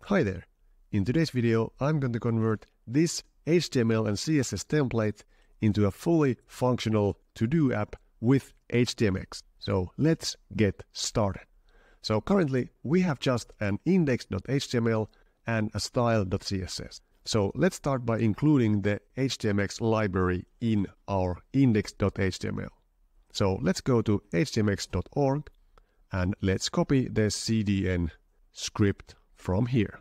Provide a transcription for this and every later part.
Hi there! In today's video, I'm going to convert this HTML and CSS template into a fully functional to-do app with HTMX. So let's get started. So currently, we have just an index.html and a style.css. So let's start by including the HTMX library in our index.html. So let's go to htmx.org and let's copy the CDN script from here.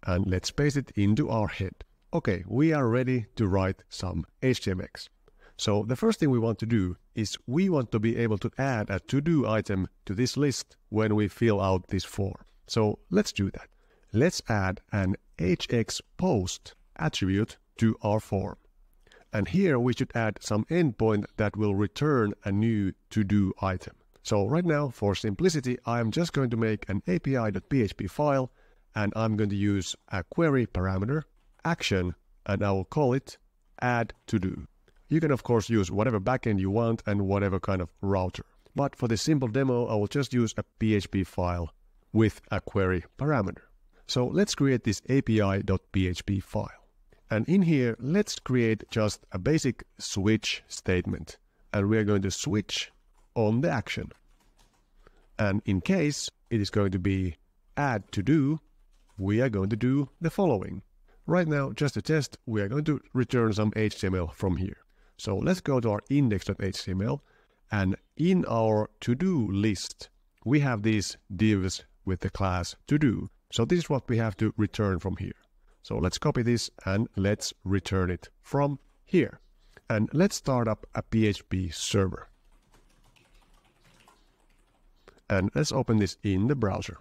And let's paste it into our head. Okay, we are ready to write some HTMX. So the first thing we want to do is we want to be able to add a to-do item to this list when we fill out this form. So let's do that. Let's add an hxPost attribute to our form. And here we should add some endpoint that will return a new to-do item. So right now, for simplicity, I'm just going to make an api.php file, and I'm going to use a query parameter, action, and I will call it add to do. You can of course use whatever backend you want and whatever kind of router. But for this simple demo, I will just use a PHP file with a query parameter. So let's create this api.php file. And in here, let's create just a basic switch statement. And we are going to switch on the action. And in case it is going to be add to do, we are going to do the following. Right now, just to test, we are going to return some HTML from here. So let's go to our index.html, and in our to-do list, we have these divs with the class to-do. So this is what we have to return from here. So let's copy this and let's return it from here. And let's start up a PHP server. And let's open this in the browser.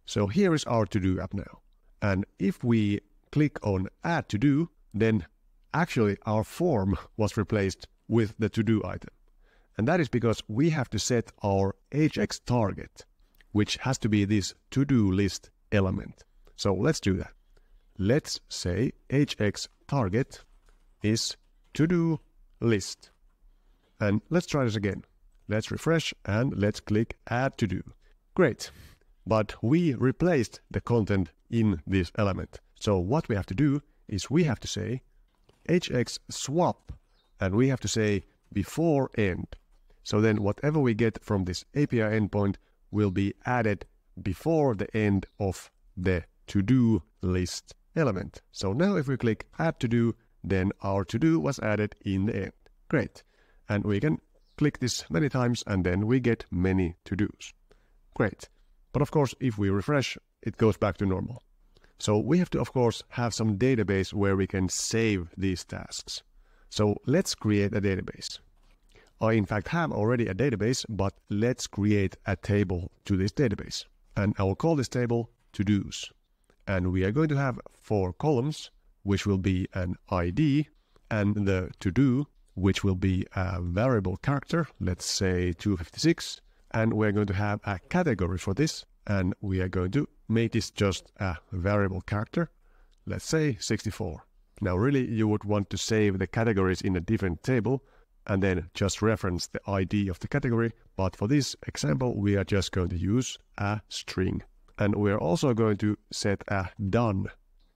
So here is our to-do app now. And if we click on add to do, then actually our form was replaced with the to-do item. And that is because we have to set our hx target, which has to be this to-do list element. So let's do that. Let's say hx target is to-do list. And let's try this again. Let's refresh and let's click add to do. Great. But we replaced the content in this element. So what we have to do is we have to say hx swap, and we have to say before end. So then whatever we get from this API endpoint will be added before the end of the to-do list element. So now if we click add to do, then our to-do was added in the end. Great. And we can click this many times and then we get many to-dos. Great. But of course, if we refresh, it goes back to normal. So we have to, of course, have some database where we can save these tasks. So let's create a database. I, in fact, have already a database, but let's create a table to this database. And I will call this table to-dos. And we are going to have 4 columns, which will be an ID, and the to-do, which will be a variable character, let's say 256. And we're going to have a category for this, and we are going to make this just a variable character, let's say 64. Now really you would want to save the categories in a different table and then just reference the ID of the category, but for this example we are just going to use a string. And we are also going to set a done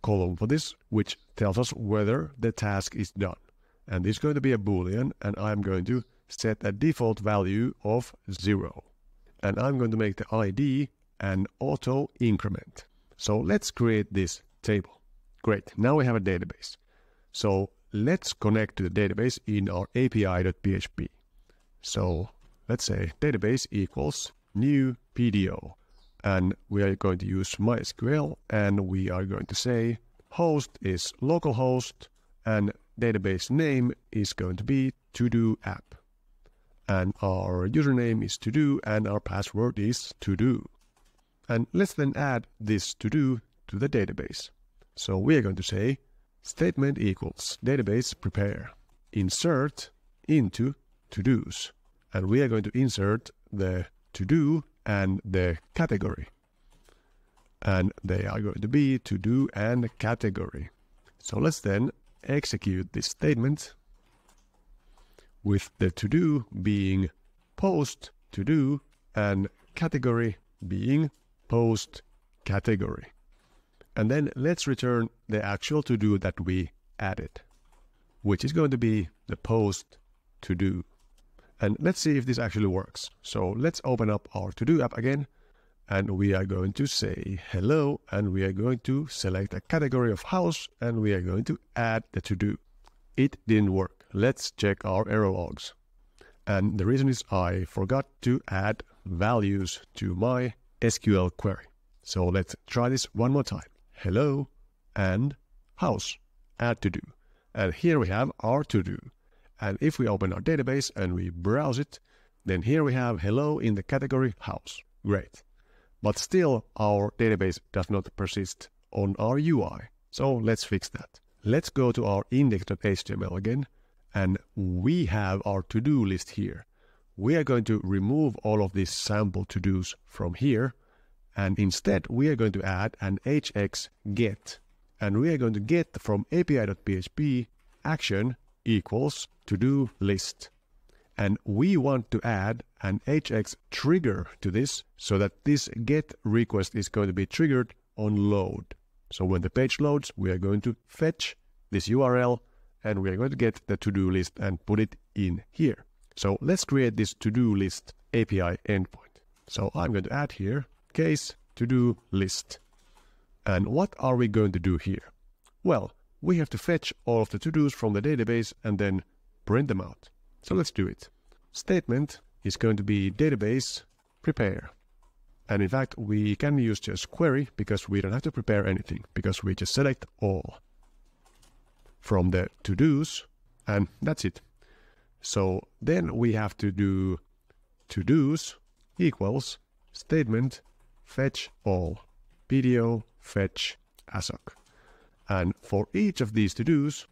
column for this, which tells us whether the task is done. And this is going to be a boolean, and I'm going to set a default value of 0. And I'm going to make the ID an auto increment. So let's create this table. Great, now we have a database. So let's connect to the database in our api.php. So let's say database equals new PDO. And we are going to use MySQL, and we are going to say host is localhost, and database name is going to be to-do app. And our username is to-do, and our password is to-do. And let's then add this to-do to the database. So we are going to say statement equals database prepare, insert into to-dos. And we are going to insert the to-do and the category. And they are going to be to-do and category. So let's then execute this statement with the to-do being post to-do and category being post category. And then let's return the actual to-do that we added, which is going to be the post to-do. And let's see if this actually works. So let's open up our to-do app again, and we are going to say hello, and we are going to select a category of house, and we are going to add the to-do. It didn't work. Let's check our error logs. And the reason is I forgot to add values to my SQL query. So let's try this one more time. Hello and house, add to-do. And here we have our to-do. And if we open our database and we browse it, then here we have hello in the category house. Great. But still our database does not persist on our UI. So let's fix that. Let's go to our index.html again, and we have our to-do list here. We are going to remove all of these sample to-dos from here, and instead we are going to add an hx get, and we are going to get from api.php action equals to-do list. And we want to add an hx trigger to this so that this get request is going to be triggered on load. So when the page loads, we are going to fetch this URL and we are going to get the to-do list and put it in here. So let's create this to-do list API endpoint. So I'm going to add here case to-do list. And what are we going to do here? Well, we have to fetch all of the to-dos from the database and then print them out. So let's do it. Statement is going to be database prepare. And in fact, we can use just query because we don't have to prepare anything because we just select all from the to-dos and that's it. So then we have to do to-dos equals statement fetch all PDO fetch assoc. And for each of these to-dos,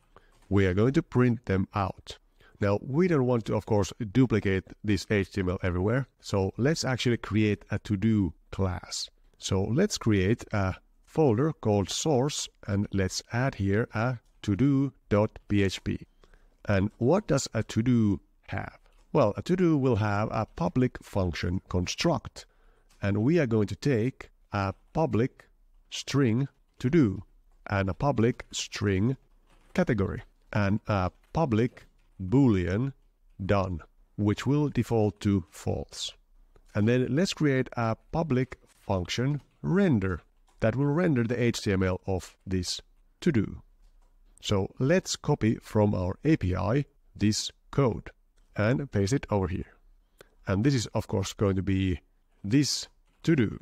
we are going to print them out. Now, we don't want to, of course, duplicate this HTML everywhere. So let's actually create a to-do class. So let's create a folder called source and let's add here a todo.php. And what does a to-do have? Well, a to-do will have a public function construct. And we are going to take a public string to-do and a public string category and a public boolean done, which will default to false. And then let's create a public function render that will render the HTML of this to-do. So let's copy from our API this code and paste it over here. And this is of course going to be this to-do.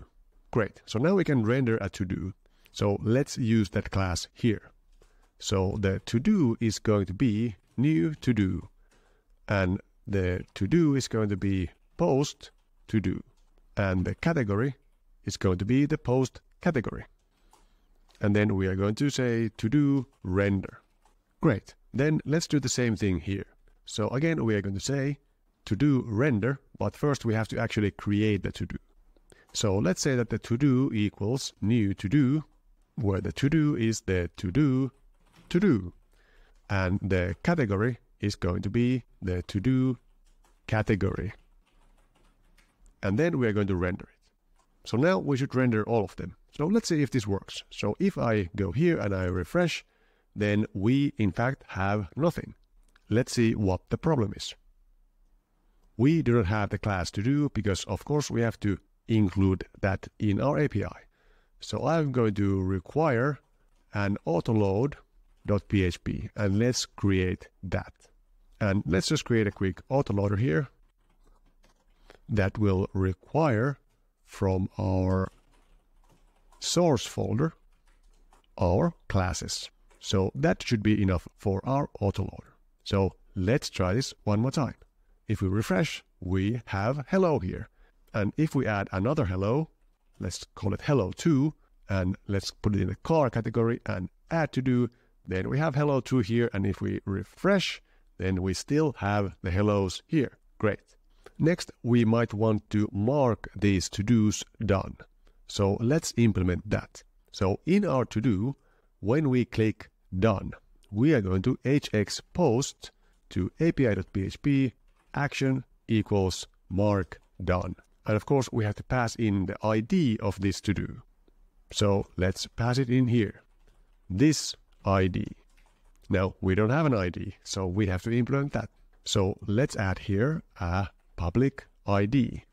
Great. So now we can render a to-do. So let's use that class here. So the to-do is going to be new to-do, and the to-do is going to be post to-do, and the category is going to be the post category. And then we are going to say to-do render. Great. Then let's do the same thing here. So again, we are going to say to-do render, but first we have to actually create the to-do. So let's say that the to-do equals new to-do, where the to-do is the to-do to-do. And the category is going to be the to-do category. And then we are going to render it. So now we should render all of them. So let's see if this works. So if I go here and I refresh, then we in fact have nothing. Let's see what the problem is. We do not have the class to do because of course we have to include that in our API. So I'm going to require an autoload.php and let's create that. And let's just create a quick autoloader here that will require from our source folder our classes. So that should be enough for our autoloader. So let's try this one more time. If we refresh, we have hello here. And if we add another hello, let's call it hello 2, and let's put it in the car category and add to do, then we have hello 2 here. And if we refresh, then we still have the hellos here. Great. Next, we might want to mark these to-dos done. So let's implement that. So in our to-do, when we click done, we are going to hx post to api.php action equals mark done. And of course, we have to pass in the ID of this to-do. So let's pass it in here. This ID. Now we don't have an ID, so we have to implement that. So let's add here a public ID,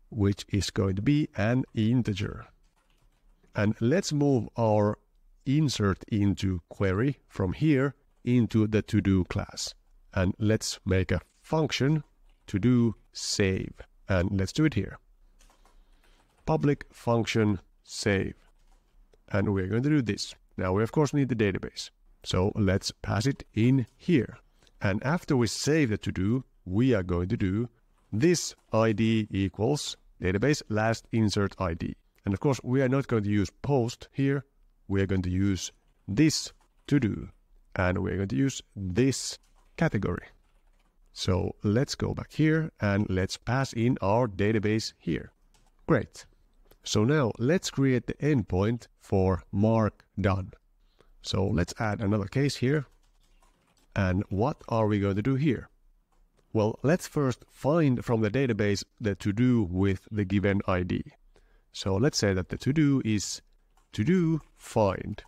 which is going to be an integer. And let's move our insert into query from here into the to-do class. And let's make a function to-do save. And let's do it here. Public function save. And we're going to do this. Now we of course need the database. So let's pass it in here. And after we save the to-do, we are going to do this ID equals database last insert ID. And of course, we are not going to use post here. We are going to use this to-do. And we're going to use this category. So let's go back here and let's pass in our database here. Great. So now let's create the endpoint for mark done. So let's add another case here. And what are we going to do here? Well, let's first find from the database the to-do with the given ID. So let's say that the to-do is to-do find.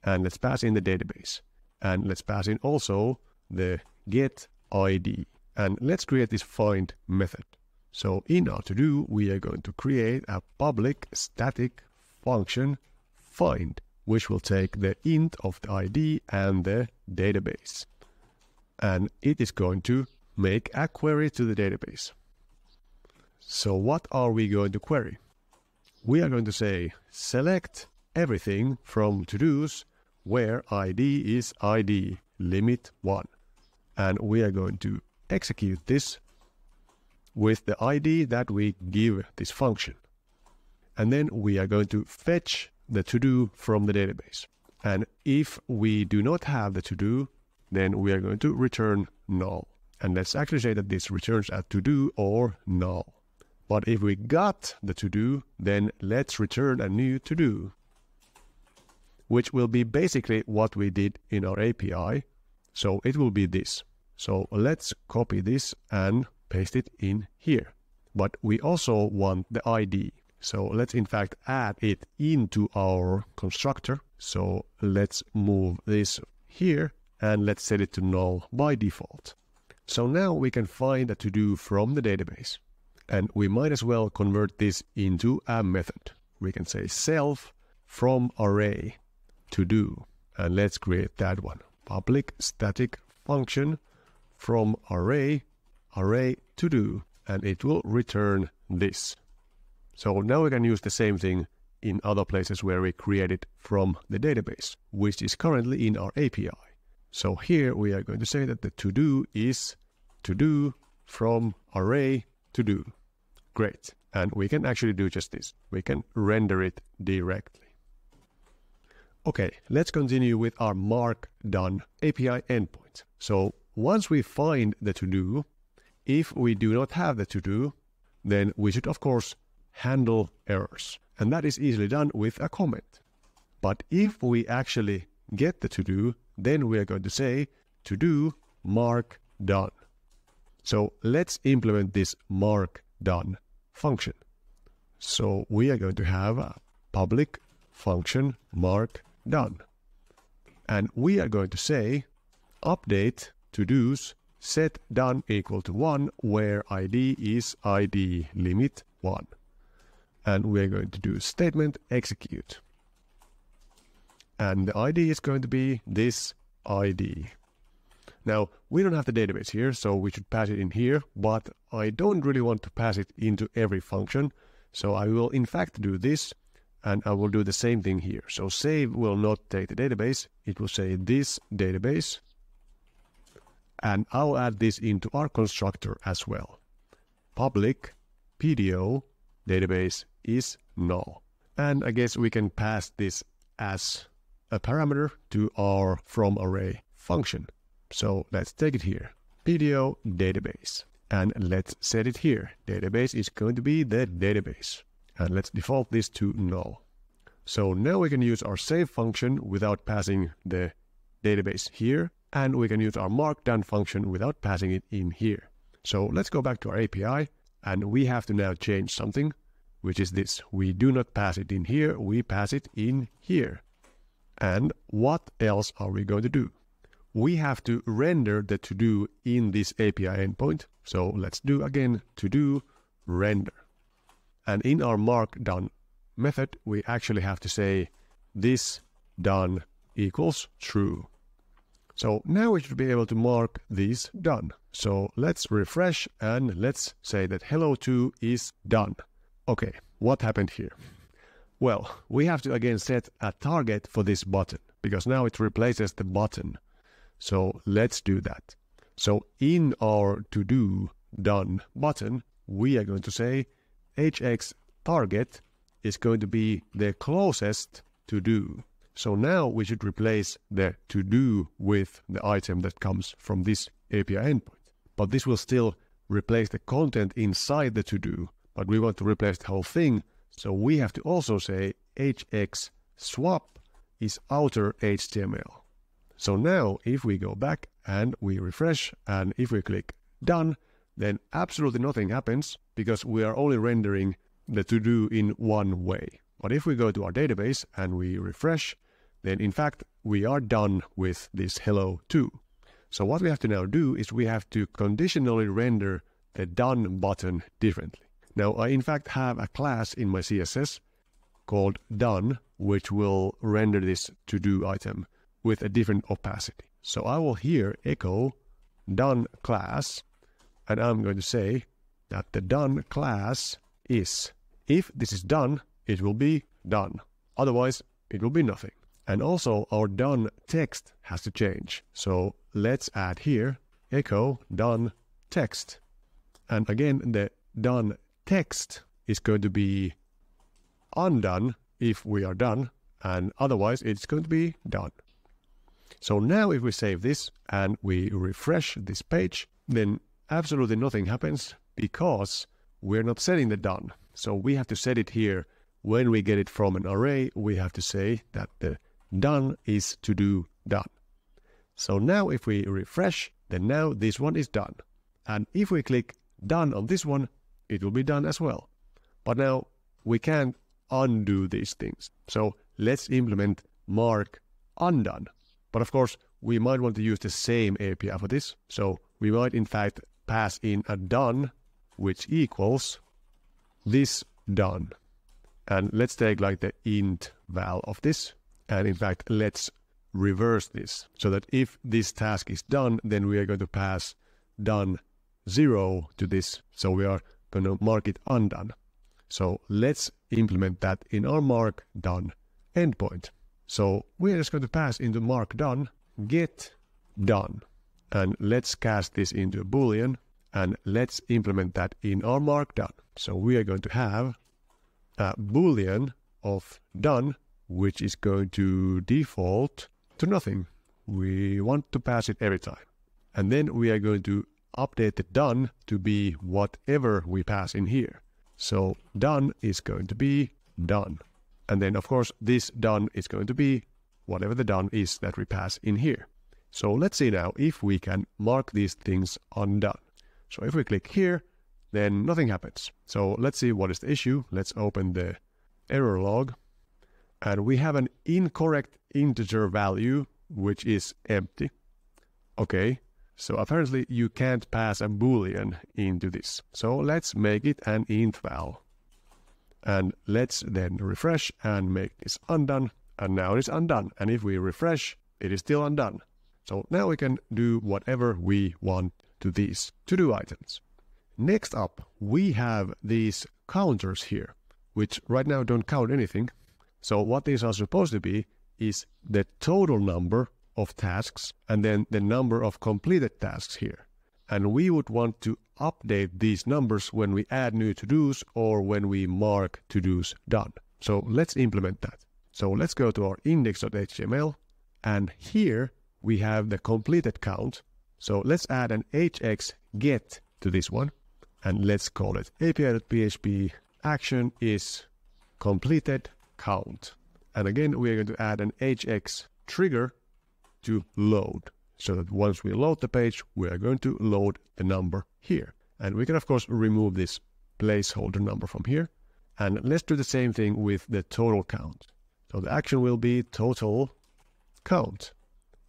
And let's pass in the database. And let's pass in also the get ID. And let's create this find method. So in our to-do, we are going to create a public static function find, which will take the int of the ID and the database. And it is going to make a query to the database. So what are we going to query? We are going to say select everything from to-dos where ID is ID limit 1. And we are going to execute this with the ID that we give this function. And then we are going to fetch the to-do from the database. And if we do not have the to-do, then we are going to return null. And let's actually say that this returns a to-do or null. But if we got the to-do, then let's return a new to-do, which will be basically what we did in our API. So it will be this. So let's copy this and paste it in here. But we also want the ID. So let's in fact add it into our constructor. So let's move this here and let's set it to null by default. So now we can find a to-do from the database. And we might as well convert this into a method. We can say self from array to-do. And let's create that one. Public static function from array to-do. And it will return this. So now we can use the same thing in other places where we create it from the database, which is currently in our API. So here we are going to say that the to-do is to-do from array to-do. Great. And we can actually do just this. We can render it directly. Okay, let's continue with our mark done API endpoint. So once we find the to-do, if we do not have the to-do, then we should of course handle errors. And that is easily done with a comment. But if we actually get the to-do, then we are going to say to-do mark done. So let's implement this mark done function. So we are going to have a public function mark done. And we are going to say update to-dos set done equal to 1 where ID is ID limit 1. And we're going to do statement execute. And the ID is going to be this ID. Now, we don't have the database here, so we should pass it in here, but I don't really want to pass it into every function. So I will in fact do this, and I will do the same thing here. So save will not take the database. It will say this database. And I'll add this into our constructor as well. Public PDO database is null. And I guess we can pass this as a parameter to our from array function. So let's take it here. PDO database. And let's set it here. Database is going to be the database. And let's default this to null. So now we can use our save function without passing the database here. And we can use our markdown function without passing it in here. So let's go back to our API. And we have to now change something. which is this. We do not pass it in here, we pass it in here. And what else are we going to do? We have to render the to-do in this API endpoint. So let's do again to-do render. And in our markDone method, we actually have to say this done equals true. So now we should be able to mark this done. So let's refresh and let's say that hello2 is done. Okay, what happened here? Well, we have to again set a target for this button because now it replaces the button. So let's do that. So in our to-do done button, we are going to say HX target is going to be the closest to-do. So now we should replace the to-do with the item that comes from this API endpoint. But this will still replace the content inside the to-do, but we want to replace the whole thing. So we have to also say HX swap is outer HTML. So now if we go back and we refresh and if we click done, then absolutely nothing happens because we are only rendering the to-do in one way. But if we go to our database and we refresh, then in fact we are done with this hello2. So what we have to now do is we have to conditionally render the done button differently. Now I in fact have a class in my CSS called done, which will render this to-do item with a different opacity. So I will here echo done class, and I'm going to say that the done class is, if this is done, it will be done. Otherwise, it will be nothing. And also our done text has to change. So let's add here echo done text. And again, the done text is going to be undone if we are done, and otherwise it's going to be done. So now if we save this and we refresh this page, then absolutely nothing happens because we're not setting the done. So we have to set it here. When we get it from an array, we have to say that the done is to do done. So now if we refresh, then now this one is done. And if we click done on this one, it will be done as well. But now we can't undo these things. So let's implement mark undone. But of course, we might want to use the same API for this. So we might in fact pass in a done, which equals this done. And let's take like the int val of this. And in fact, let's reverse this so that if this task is done, then we are going to pass done 0 to this. So we are going to mark it undone. So let's implement that in our mark done endpoint. So we're just going to pass into mark done get done. And let's cast this into a Boolean and let's implement that in our mark done. So we are going to have a Boolean of done, which is going to default to nothing. We want to pass it every time. And then we are going to update the done to be whatever we pass in here. So done is going to be done. And then of course this done is going to be whatever the done is that we pass in here. So let's see now if we can mark these things undone. So if we click here, then nothing happens. So let's see what is the issue. Let's open the error log. And we have an incorrect integer value, which is empty. Okay, so apparently you can't pass a Boolean into this. So let's make it an int val. And let's then refresh and make this undone. And now it's undone. And if we refresh, it is still undone. So now we can do whatever we want to these to-do items. Next up, we have these counters here, which right now don't count anything. So what these are supposed to be is the total number of tasks and then the number of completed tasks here. And we would want to update these numbers when we add new to-dos or when we mark to-dos done. So let's implement that. So let's go to our index.html and here we have the completed count. So let's add an HX get to this one and let's call it api.php action is completed count. And again, we are going to add an HX trigger to load so that once we load the page, we are going to load the number here. And we can of course remove this placeholder number from here. And let's do the same thing with the total count. So the action will be total count.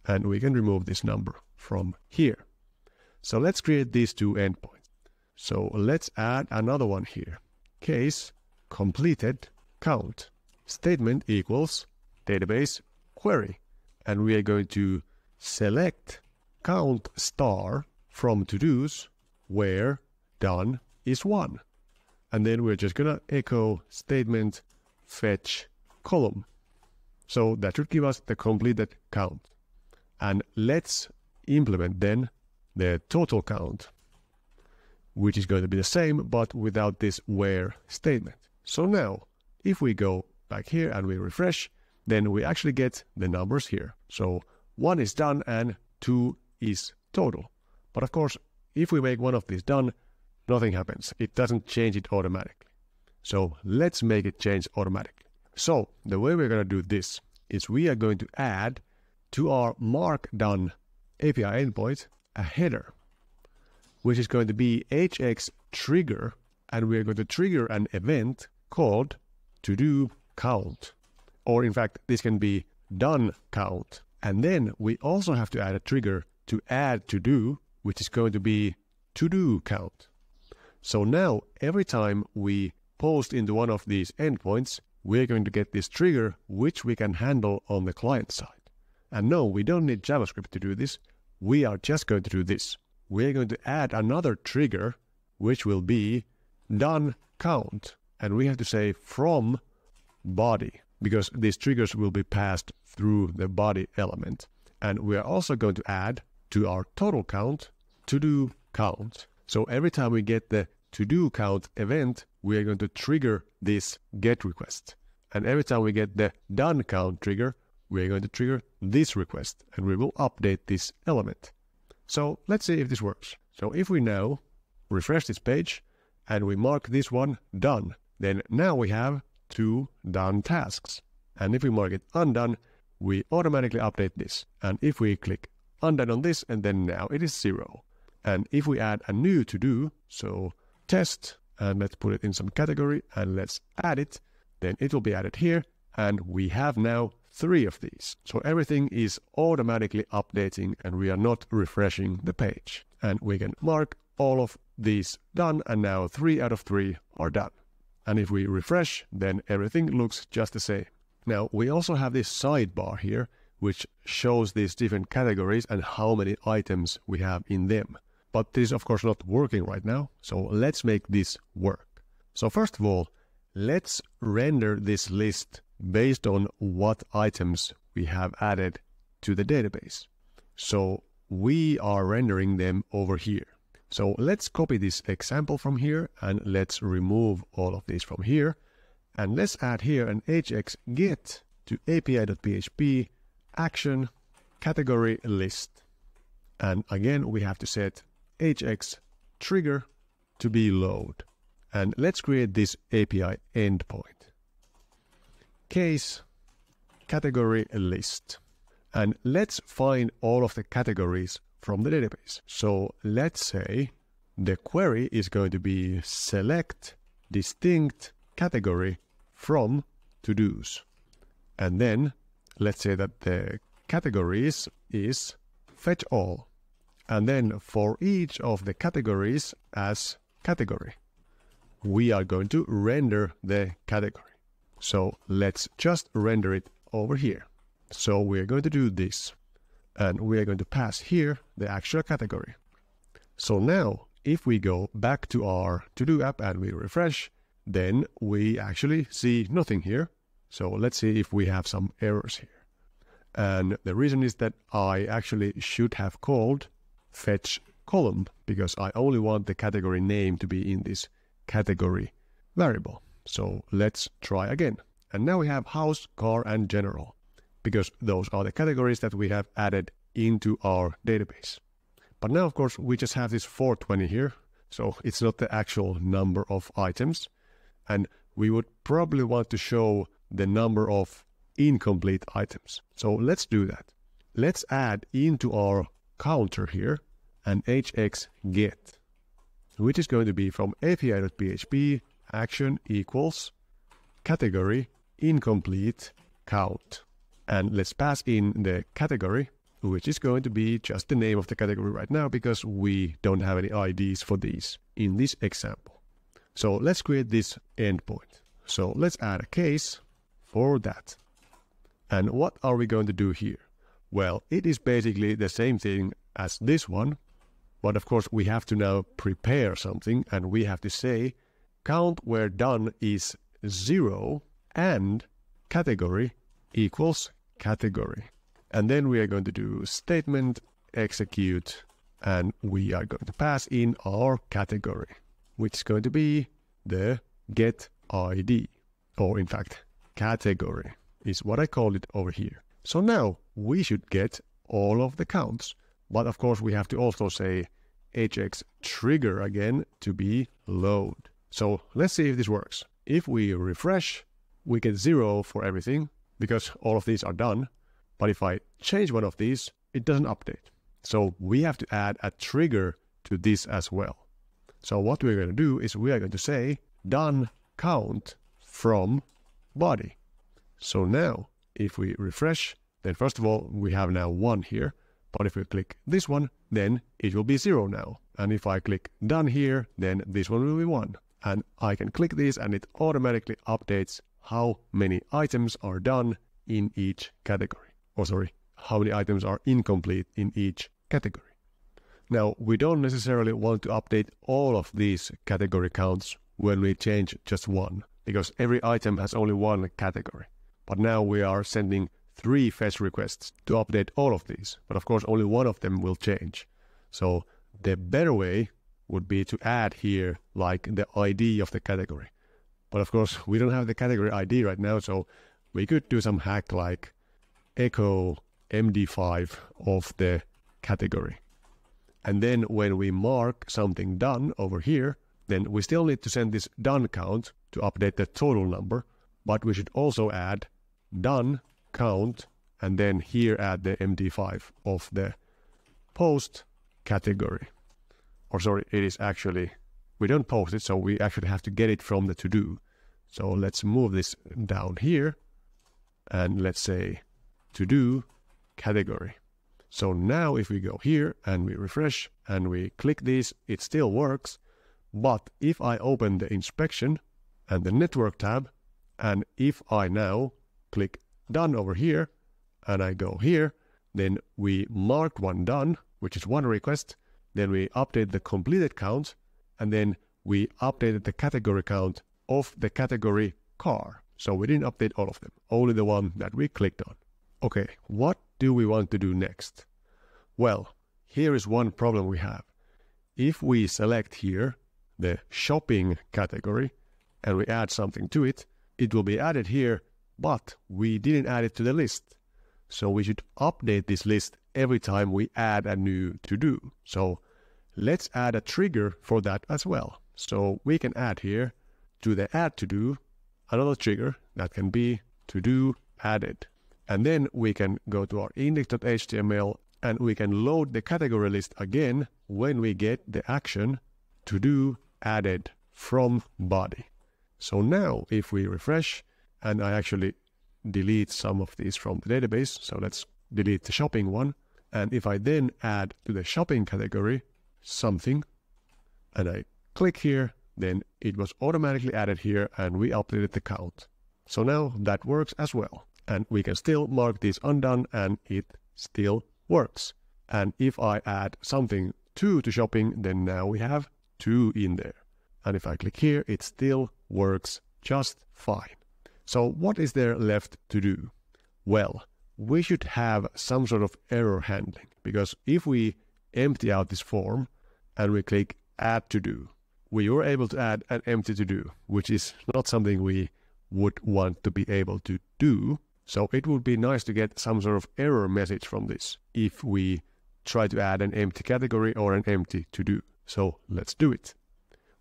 And we can remove this number from here. So let's create these two endpoints. So let's add another one here. Case completed count. Statement equals database query. And we are going to select count star from to-dos where done is 1. And then we're just going to echo statement fetch column. So that should give us the completed count. And let's implement then the total count, which is going to be the same, but without this where statement. So now, if we go back here and we refresh, then we actually get the numbers here. So 1 is done and 2 is total. But of course, if we make one of these done, nothing happens. It doesn't change it automatically. So let's make it change automatically. So the way we're going to do this is we are going to add to our mark done API endpoint a header, which is going to be HX trigger, and we are going to trigger an event called to do count. Or in fact, this can be done count. And then we also have to add a trigger to add to do, which is going to be to do count. So now every time we post into one of these endpoints, we're going to get this trigger, which we can handle on the client side. And no, we don't need JavaScript to do this. We are just going to do this. We're going to add another trigger, which will be done count. And we have to say from body, because these triggers will be passed through the body element. And we are also going to add to our total count to do count. So every time we get the to do count event, we are going to trigger this get request. And every time we get the done count trigger, we are going to trigger this request, and we will update this element. So let's see if this works. So if we now refresh this page and we mark this one done, then now we have 2 done tasks. And if we mark it undone, we automatically update this. And if we click undone on this, and then now it is 0. And if we add a new to do, so test, and let's put it in some category and let's add it, then it will be added here. And we have now 3 of these. So everything is automatically updating and we are not refreshing the page. And we can mark all of these done, and now 3 out of 3 are done. And if we refresh, then everything looks just the same. Now we also have this sidebar here, which shows these different categories and how many items we have in them. But this is of course not working right now, so let's make this work. So first of all, let's render this list based on what items we have added to the database. So we are rendering them over here. So let's copy this example from here and let's remove all of these from here. And let's add here an HX get to api.php action category list. And again, we have to set HX trigger to be load. And let's create this API endpoint. Case category list. And let's find all of the categories from the database. So let's say the query is going to be select distinct category from to-dos. And then let's say that the categories is fetch all. And then for each of the categories as category, we are going to render the category. So let's just render it over here. So we're going to do this. And we are going to pass here the actual category. So now, if we go back to our to-do app and we refresh, then we actually see nothing here. So let's see if we have some errors here. And the reason is that I actually should have called fetch column, because I only want the category name to be in this category variable. So let's try again. And now we have house, car, and general, because those are the categories that we have added into our database. But now, of course, we just have this 420 here, so it's not the actual number of items. And we would probably want to show the number of incomplete items. So let's do that. Let's add into our counter here an HX get, which is going to be from api.php action equals category incomplete count. And let's pass in the category, which is going to be just the name of the category right now because we don't have any IDs for these in this example. So let's create this endpoint. So let's add a case for that. And what are we going to do here? Well, it is basically the same thing as this one, but of course we have to now prepare something and we have to say count where done is 0 and category equals category. And then we are going to do statement execute and we are going to pass in our category, which is going to be the get ID, or in fact category is what I called it over here. So now we should get all of the counts, but of course we have to also say hx trigger again to be load. So let's see if this works. If we refresh, we get 0 for everything because all of these are done. But if I change one of these, it doesn't update. So we have to add a trigger to this as well. So what we're going to do is we are going to say done count from body. So now if we refresh, then first of all, we have now 1 here. But if we click this one, then it will be 0 now. And if I click done here, then this one will be 1. And I can click this and it automatically updates how many items are done in each category. Or sorry, how many items are incomplete in each category. Now, we don't necessarily want to update all of these category counts when we change just one, because every item has only one category. But now we are sending 3 fetch requests to update all of these, but of course only one of them will change. So the better way would be to add here like the ID of the category. But of course we don't have the category ID right now, so we could do some hack like echo MD5 of the category. And then when we mark something done over here, then we still need to send this done count to update the total number, but we should also add done count and then here add the MD5 of the post category. Or sorry, it is actually, we don't post it, so we actually have to get it from the to-do. So let's move this down here and let's say to-do category. So now if we go here and we refresh and we click this, it still works. But if I open the inspection and the network tab, and if I now click done over here and I go here, then we marked one done, which is one request. Then we update the completed count, and then we updated the category count of the category car. So we didn't update all of them, only the one that we clicked on. Okay, what do we want to do next? Well, here is one problem we have. If we select here the shopping category and we add something to it, it will be added here, but we didn't add it to the list. So we should update this list every time we add a new to-do. So let's add a trigger for that as well. So we can add here to the add to-do another trigger that can be to-do added. And then we can go to our index.html and we can load the category list again when we get the action to-do added from body. So now if we refresh, and I actually delete some of these from the database, so let's delete the shopping one. And if I then add to the shopping category something, and I click here, then it was automatically added here and we updated the count. So now that works as well. And we can still mark this undone and it still works. And if I add something to shopping, then now we have 2 in there. And if I click here, it still works just fine. So what is there left to do? Well, we should have some sort of error handling, because if we empty out this form and we click add to do, we were able to add an empty to do, which is not something we would want to be able to do. So it would be nice to get some sort of error message from this if we try to add an empty category or an empty to do. So let's do it.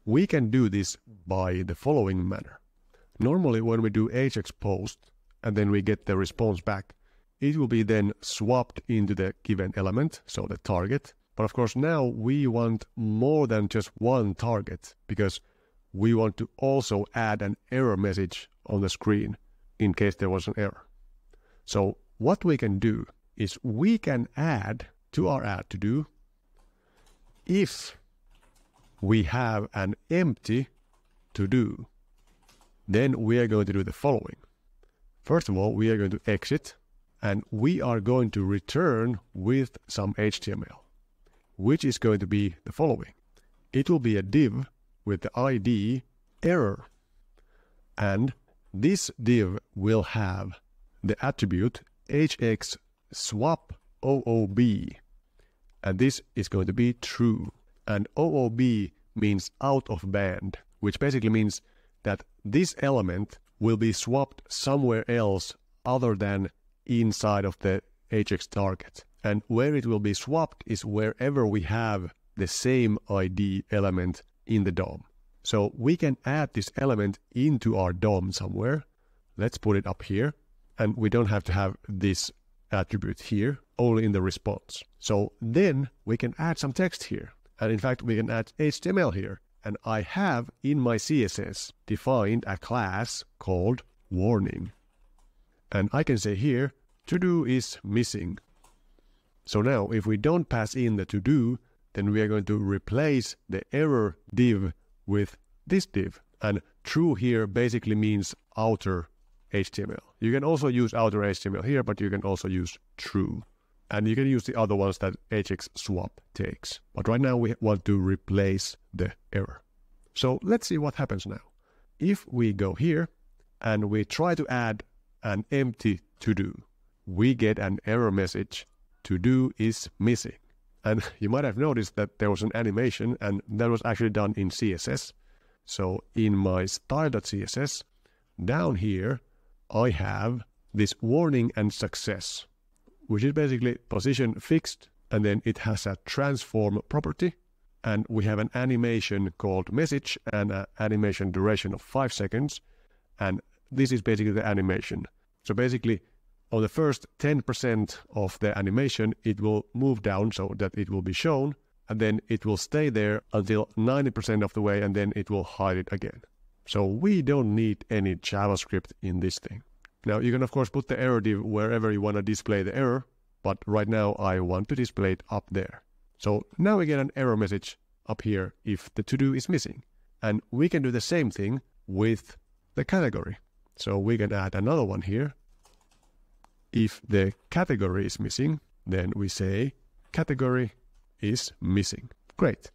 We can do this by the following manner. Normally when we do hx post and then we get the response back, it will be then swapped into the given element, so the target. But of course now we want more than just one target, because we want to also add an error message on the screen in case there was an error. So what we can do is we can add to our add to do if we have an empty to do. Then we are going to do the following. First of all, we are going to exit and we are going to return with some HTML, which is going to be the following. It will be a div with the ID error. And this div will have the attribute hx swap OOB. And this is going to be true. And OOB means out of band, which basically means that this element will be swapped somewhere else other than inside of the hx target. And where it will be swapped is wherever we have the same ID element in the DOM. So we can add this element into our DOM somewhere. Let's put it up here. And we don't have to have this attribute here, only in the response. So then we can add some text here. And in fact, we can add HTML here. And I have in my CSS defined a class called warning. And I can say here, to do is missing. So now if we don't pass in the to do, then we are going to replace the error div with this div. And true here basically means outer HTML. You can also use outer HTML here, but you can also use true. And you can use the other ones that hx swap takes. But right now we want to replace the error. So let's see what happens now. If we go here and we try to add an empty to do, we get an error message, to do is missing. And you might have noticed that there was an animation and that was actually done in CSS. So in my style.css, down here, I have this warning and success, which is basically position fixed, and then it has a transform property, and we have an animation called message and an animation duration of 5 seconds, and this is basically the animation. So basically, on the first 10% of the animation, it will move down so that it will be shown, and then it will stay there until 90% of the way, and then it will hide it again. So we don't need any JavaScript in this thing. Now you can of course put the error div wherever you want to display the error, but right now I want to display it up there. So now we get an error message up here if the to-do is missing. And we can do the same thing with the category. So we can add another one here. If the category is missing, then we say category is missing. Great.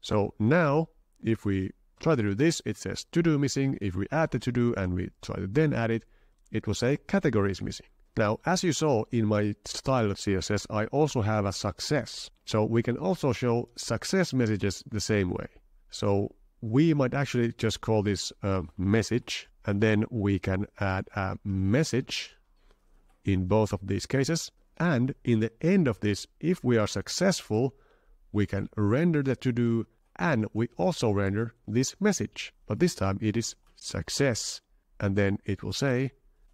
So now if we try to do this, it says to-do missing. If we add the to-do and we try to then add it, it will say category is missing. Now, as you saw in my style.css, I also have a success. So we can also show success messages the same way. So we might actually just call this a message, and then we can add a message in both of these cases. And in the end of this, if we are successful, we can render the to-do, and we also render this message. But this time it is success. And then it will say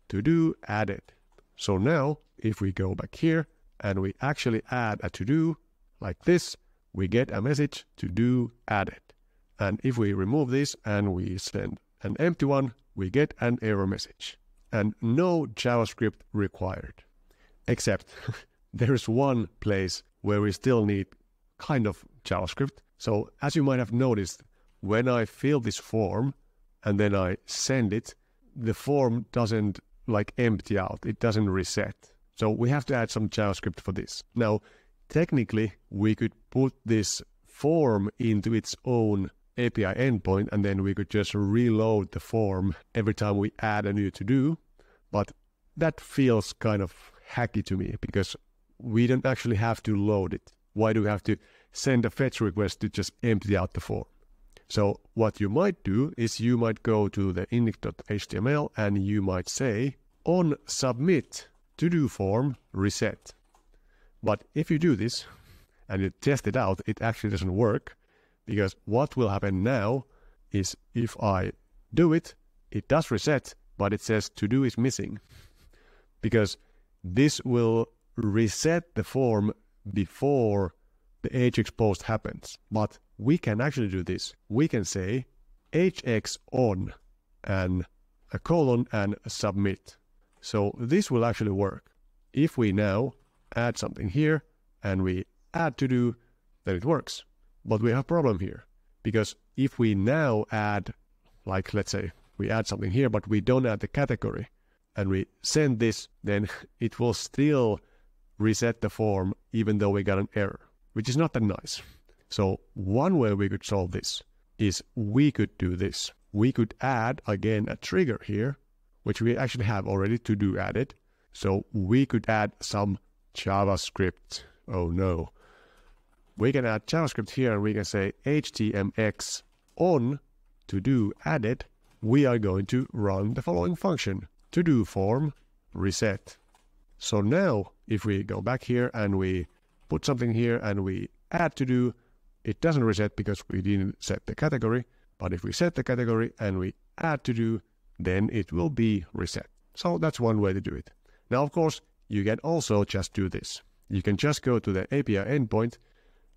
to-do added. So now, if we go back here and we actually add a to-do like this, we get a message to-do added. And if we remove this and we send an empty one, we get an error message. And no JavaScript required. Except there is one place where we still need kind of JavaScript. So as you might have noticed, when I fill this form and then I send it, the form doesn't like empty out. It doesn't reset. So we have to add some JavaScript for this. Now, technically, we could put this form into its own API endpoint, and then we could just reload the form every time we add a new to-do. But that feels kind of hacky to me because we don't actually have to load it. Why do we have to send a fetch request to just empty out the form? So what you might do is you might go to the index.html and you might say on submit to-do form reset. But if you do this and you test it out, it actually doesn't work, because what will happen now is if I do it, it does reset, but it says to-do is missing, because this will reset the form before the hx post happens. But we can actually do this. We can say hx on, and a colon and submit. So this will actually work. If we now add something here and we add to do, then it works. But we have a problem here, because if we now add, like let's say we add something here, but we don't add the category, and we send this, then it will still reset the form even though we got an error, which is not that nice. So one way we could solve this is we could do this. We could add again a trigger here, which we actually have already to do added. So we could add some JavaScript. Oh no. We can add JavaScript here and we can say HTMX on to do added. We are going to run the following function, to do form reset. So now if we go back here and we put something here and we add to do, it doesn't reset because we didn't set the category. But if we set the category and we add to do, then it will be reset. So that's one way to do it. Now, of course, you can also just do this. You can just go to the API endpoint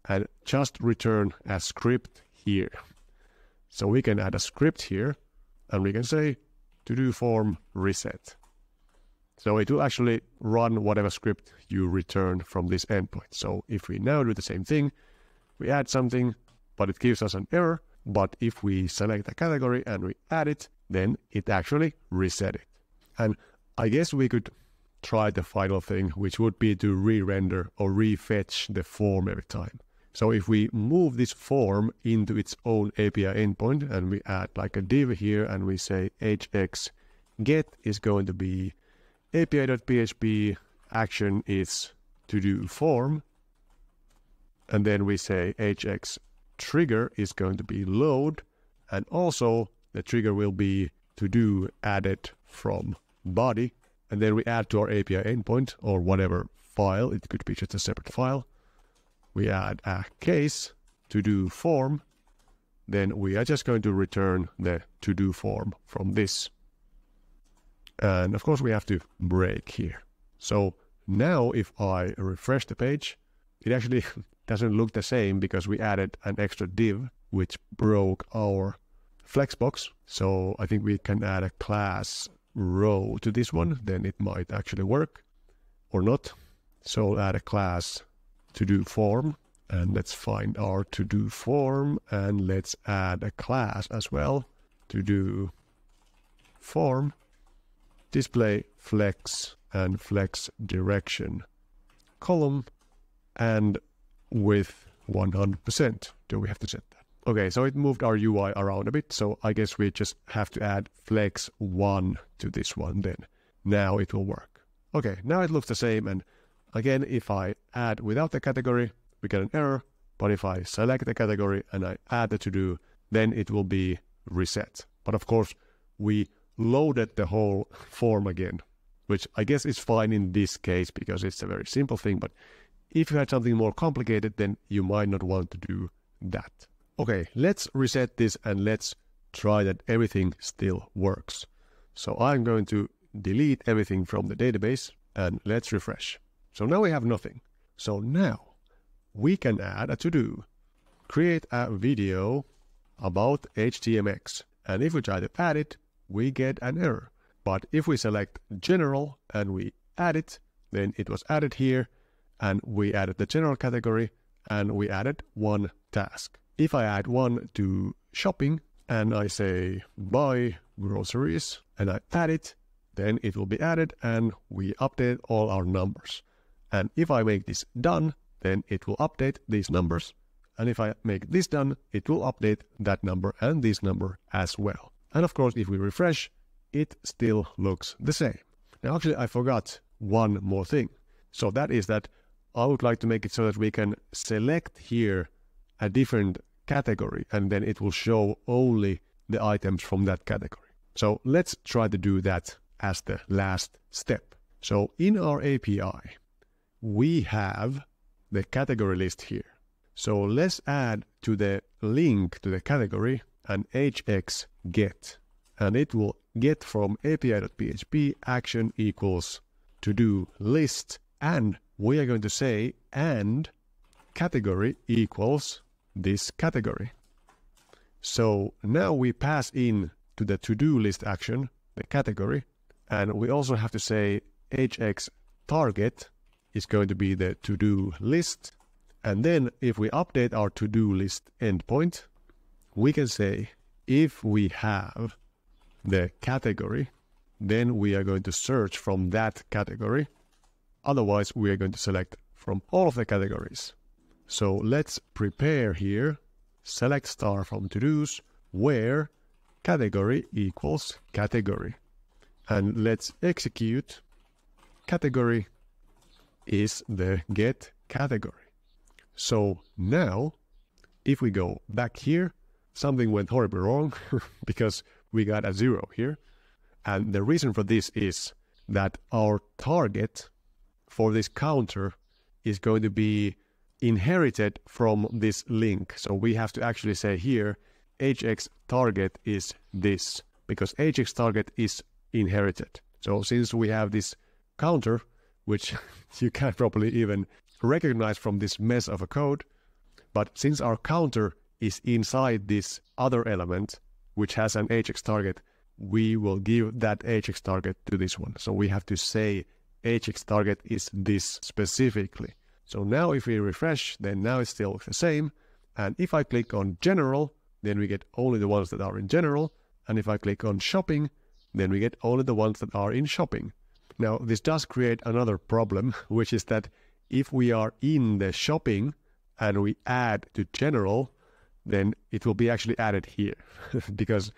and just return a script here. So we can add a script here and we can say to do form reset. So it will actually run whatever script you return from this endpoint. So if we now do the same thing, we add something, but it gives us an error. But if we select a category and we add it, then it actually reset it. And I guess we could try the final thing, which would be to re-render or refetch the form every time. So if we move this form into its own API endpoint and we add like a div here and we say hx get is going to be api.php action is to do form, and then we say hx trigger is going to be load, and also the trigger will be to do added from body, and then we add to our API endpoint or whatever file, it could be just a separate file. We add a case to do form, then we are just going to return the to do form from this. And of course we have to break here. So now if I refresh the page, it actually doesn't look the same because we added an extra div which broke our flexbox. So I think we can add a class row to this one, then it might actually work or not. So I'll add a class to do form, and let's find our to do form, and let's add a class as well to do form, display flex and flex direction column, and with 100%. Do we have to set that? Okay, so it moved our UI around a bit, so I guess we just have to add flex 1 to this one then. Now it will work. Okay, now it looks the same, and again, if I add without the category, we get an error, but if I select the category and I add the to-do, then it will be reset. But of course, we loaded the whole form again, which I guess is fine in this case because it's a very simple thing, but if you had something more complicated, then you might not want to do that. Okay, let's reset this and let's try that everything still works. So I'm going to delete everything from the database and let's refresh. So now we have nothing. So now we can add a to-do, create a video about HTMX. And if we try to add it, we get an error. But if we select general and we add it, then it was added here, and we added the general category and we added one task. If I add one to shopping and I say buy groceries and I add it, then it will be added and we update all our numbers. And if I make this done, then it will update these numbers. And if I make this done, it will update that number and this number as well. And of course, if we refresh, it still looks the same. Now, actually, I forgot one more thing. So that is that I would like to make it so that we can select here a different category, and then it will show only the items from that category. So let's try to do that as the last step. So in our API, we have the category list here. So let's add to the link to the category an hx get, and it will get from api.php action equals to do list, and we are going to say and category equals this category. So now we pass in to the to-do list action the category. And we also have to say HX target is going to be the to-do list. And then if we update our to-do list endpoint, we can say if we have the category, then we are going to search from that category. Otherwise, we are going to select from all of the categories. So let's prepare here, select star from to-dos, where category equals category. And let's execute. Category is the get category. So now, if we go back here, something went horribly wrong because we got a 0 here. And the reason for this is that our target for this counter is going to be inherited from this link. So we have to actually say here, HX target is this, because HX target is inherited. So since we have this counter, which you can't probably even recognize from this mess of a code, but since our counter is inside this other element, which has an HX target, we will give that HX target to this one. So we have to say HX target is this specifically. So now if we refresh, then now it's still the same. And if I click on general, then we get only the ones that are in general. And if I click on shopping, then we get only the ones that are in shopping. Now this does create another problem, which is that if we are in the shopping and we add to general, then it will be actually added here because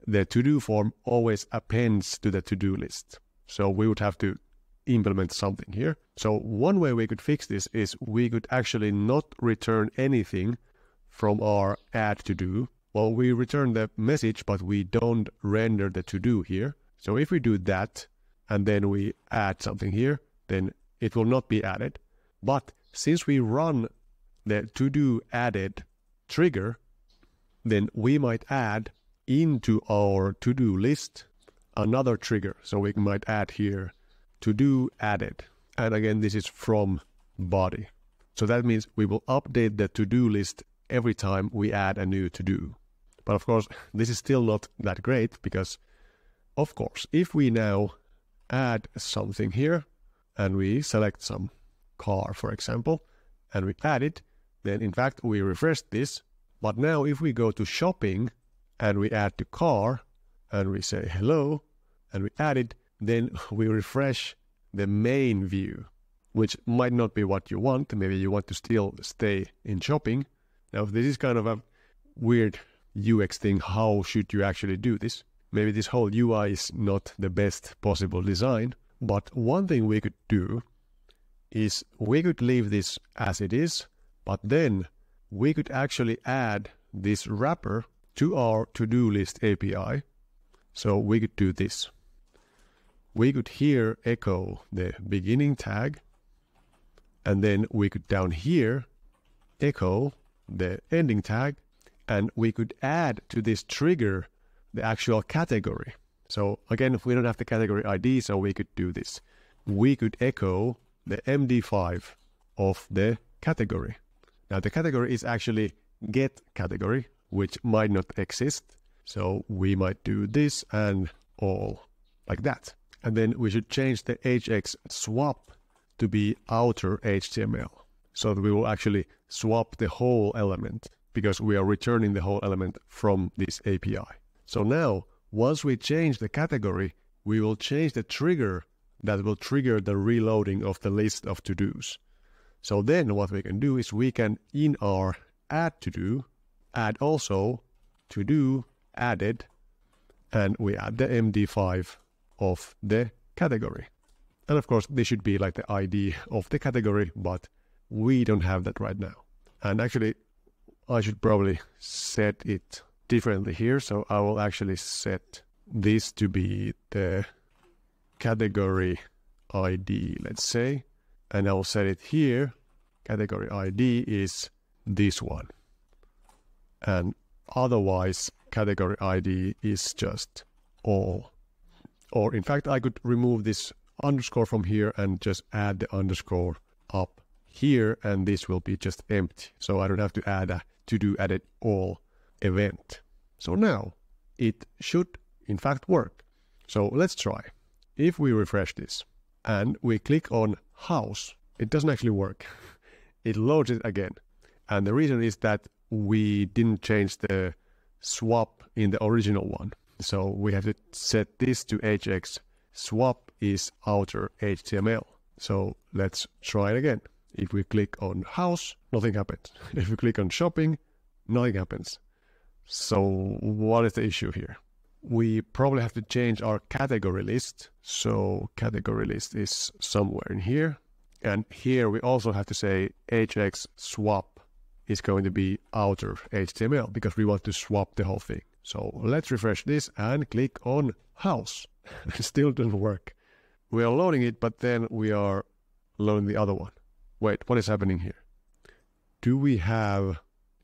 the to-do form always appends to the to-do list. So we would have to implement something here. So one way we could fix this is we could actually not return anything from our add to-do. Well, we return the message, but we don't render the to-do here. So if we do that, and then we add something here, then it will not be added. But since we run the to-do added trigger, then we might add into our to-do list another trigger. So we might add here to-do added. And again, this is from body. So that means we will update the to-do list every time we add a new to-do. But of course, this is still not that great because, of course, if we now add something here and we select some car, for example, and we add it, then in fact we refresh this. But now if we go to shopping and we add to car and we say hello and we add it, then we refresh the main view, which might not be what you want. Maybe you want to still stay in shopping. Now this is kind of a weird UX thing. How should you actually do this? Maybe this whole UI is not the best possible design, but one thing we could do is we could leave this as it is, but then we could actually add this wrapper to our to-do list API. So we could do this. We could here echo the beginning tag, and then we could down here echo the ending tag, and we could add to this trigger the actual category. So again, if we don't have the category ID, so we could do this. We could echo the MD5 of the category. Now the category is actually get category, which might not exist. So we might do this and all like that. And then we should change the HX swap to be outer HTML. So that we will actually swap the whole element because we are returning the whole element from this API. So now, once we change the category, we will change the trigger that will trigger the reloading of the list of to-dos. So then what we can do is we can, in our add to-do, add also to-do added, and we add the MD5 of the category. And of course, this should be like the ID of the category, but we don't have that right now. And actually, I should probably set it differently here. So I will actually set this to be the category ID, let's say, and I will set it here. Category ID is this one. And otherwise, category ID is just all. Or in fact, I could remove this underscore from here and just add the underscore up here, and this will be just empty. So I don't have to add a to-do added all event. So now it should in fact work. So let's try. If we refresh this and we click on house, it doesn't actually work. It loads it again. And the reason is that we didn't change the swap in the original one. So we have to set this to hx swap is outer HTML. So let's try it again. If we click on house, nothing happens. If we click on shopping, nothing happens. So what is the issue here? We probably have to change our category list. So category list is somewhere in here. And here we also have to say hx swap is going to be outer HTML because we want to swap the whole thing. So let's refresh this and click on house. It still doesn't work. We are loading it, but then we are loading the other one. Wait, what is happening here? Do we have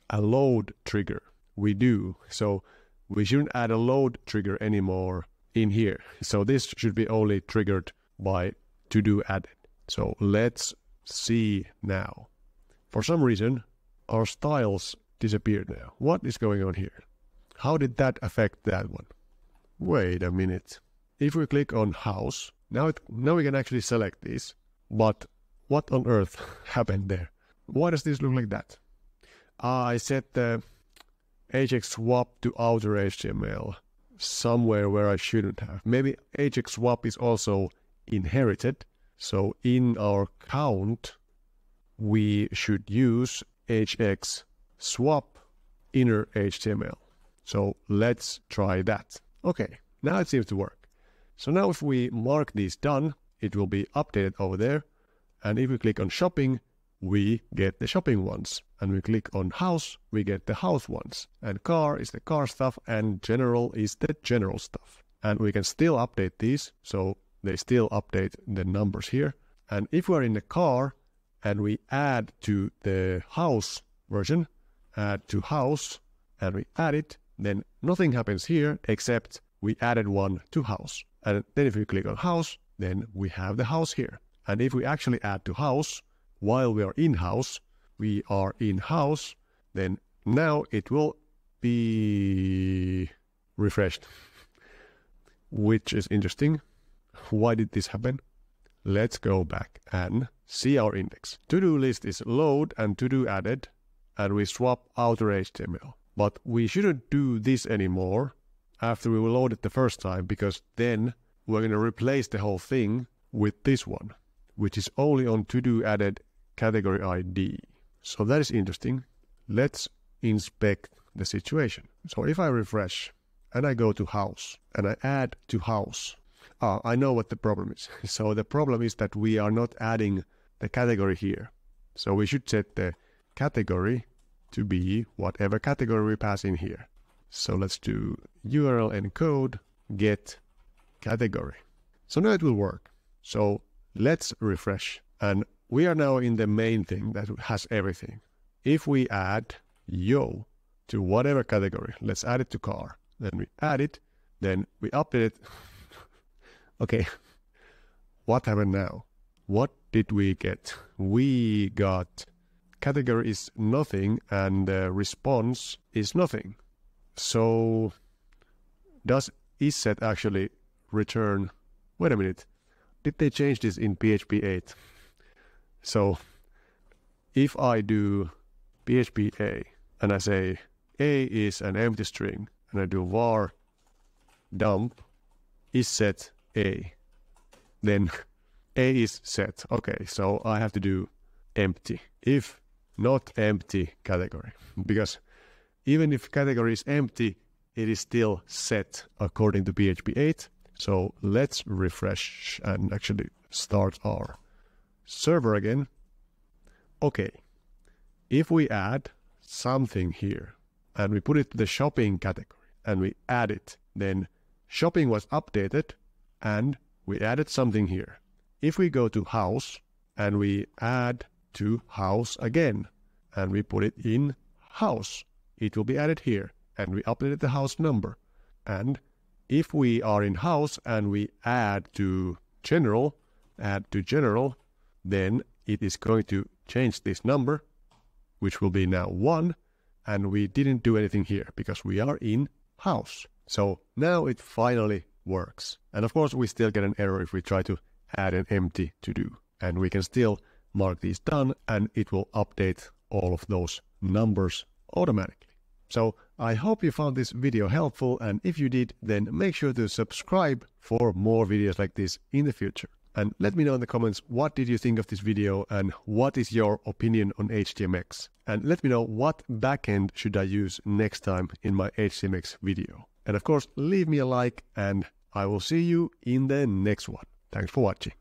a load trigger? We do. So we shouldn't add a load trigger anymore in here. So this should be only triggered by to-do added. So let's see now. For some reason, our styles disappeared now. What is going on here? How did that affect that one? Wait a minute. If we click on house, now we can actually select this. But what on earth happened there? Why does this look like that? I set the hx swap to outer HTML somewhere where I shouldn't have. Maybe hx swap is also inherited. So in our count, we should use hx swap inner HTML. So let's try that. Okay, now it seems to work. So now if we mark these done, it will be updated over there. And if we click on shopping, we get the shopping ones. And we click on house, we get the house ones. And car is the car stuff, and general is the general stuff. And we can still update these, so they still update the numbers here. And if we're in the car and we add to the house version, add to house, and we add it, then nothing happens here except we added one to house. And then if we click on house, then we have the house here. And if we actually add to house, while we are in house, then now it will be refreshed, which is interesting. Why did this happen? Let's go back and see our index. To-do list is load and to-do added, and we swap outer HTML. But we shouldn't do this anymore after we load it the first time, because then we're going to replace the whole thing with this one, which is only on to-do added category ID. So that is interesting. Let's inspect the situation. So if I refresh and I go to house and I add to house, I know what the problem is. So the problem is that we are not adding the category here. So we should set the category to be whatever category we pass in here. So let's do URL encode get category. So now it will work. So let's refresh. And we are now in the main thing that has everything. If we add yo to whatever category, let's add it to car. Then we add it, then we update it. Okay, what happened now? What did we get? We got category is nothing and the response is nothing. So does isSet actually return? Wait a minute. Did they change this in PHP 8? So if I do PHP A and I say A is an empty string and I do var dump isSet A, then A is set. Okay, so I have to do empty. If not empty category, because even if category is empty, it is still set according to PHP 8. So let's refresh and actually start our server again. Okay, if we add something here and we put it to the shopping category and we add it, then shopping was updated and we added something here. If we go to house and we add to house again and we put it in house, it will be added here and we updated the house number. And if we are in house and we add to general, then it is going to change this number, which will be now 1, and we didn't do anything here because we are in house. So now it finally works. And of course, we still get an error if we try to add an empty to-do. And we can still mark these done, and it will update all of those numbers automatically. So I hope you found this video helpful, and if you did, then make sure to subscribe for more videos like this in the future. And let me know in the comments, what did you think of this video and what is your opinion on HTMX? And let me know what backend should I use next time in my HTMX video. And of course, leave me a like, and I will see you in the next one. Thanks for watching.